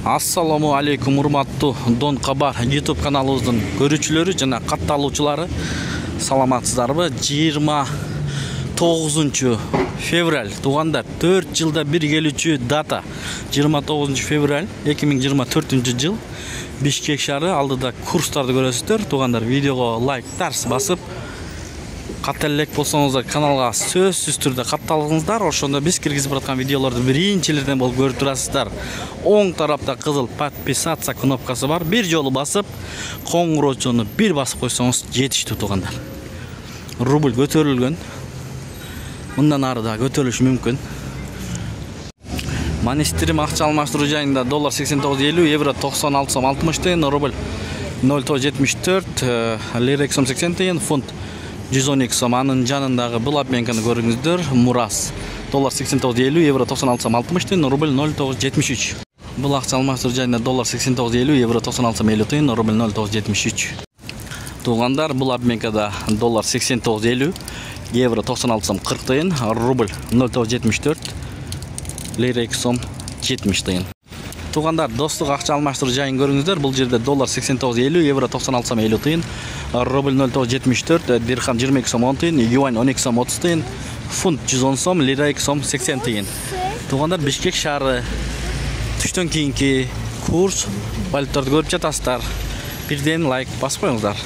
Assalamu алейкум, урматтуу Дон Кабар YouTube каналыбыздын көрүүчүлөрү жана катталуучулары. Саламатсыздарбы? 29 февраль туугандар, 4 жылда бир келүүчү дата. 29 февраль 2024 жыл. Бишкек шаары алдыда курстарды көрөсүздөр. Туугандар, видеого лайк, тарс басып, каттелек болсоңуздар каналга сөзсүз түрдө катталыңыздар. Ошондо биз киргизип бараткан видеолорду биринчилерден болуп көрүп турасыздар. Оң тарапта кызыл подписаться кнопкасы бар. Бир жолу басып, коңгуроочуну бир басып койсоңуз жетиштүү туугандар. Рубль көтөрүлгөн. Мындан ары да көтөрүлүшү мүмкүн. Манистерим акча алмаштыруу жайында доллар 89.50, евро 96 сом 60 тыйын, рубль 0,74, лира 2 сом 80 тыйын, фунт 112 сом. Анын жанындагы бул обменканы көрүңүздөр. Мурас доллар 89.50, евро 96 сом 60 тыйын, рубль 0,73. Бул акча алмаштыруу жайында доллар 89.50, евро 96 сом 50 тыйын, рубль 0,73. Туугандар, бул обменкада доллар 89.50, евро 96 сом 40 тыйын, рубль 0,74, лира 2 сом 70 тыйын. Туугандар, достук акча алмаштыруу жайын көрүңүздөр. Бул жерде доллар 89.50, евро 96 сом 50 тыйын, рубль 0,74, дирхам 22 сом 10 тыйын, юань 12 сом 30 тыйын, фунт 110 сом, лира 2 сом 80 тыйын. Туугандар, Бишкек шаары түштөн кийинки курс валюталарды көрүп жатасыздар. Бирден лайк басып коюңуздар.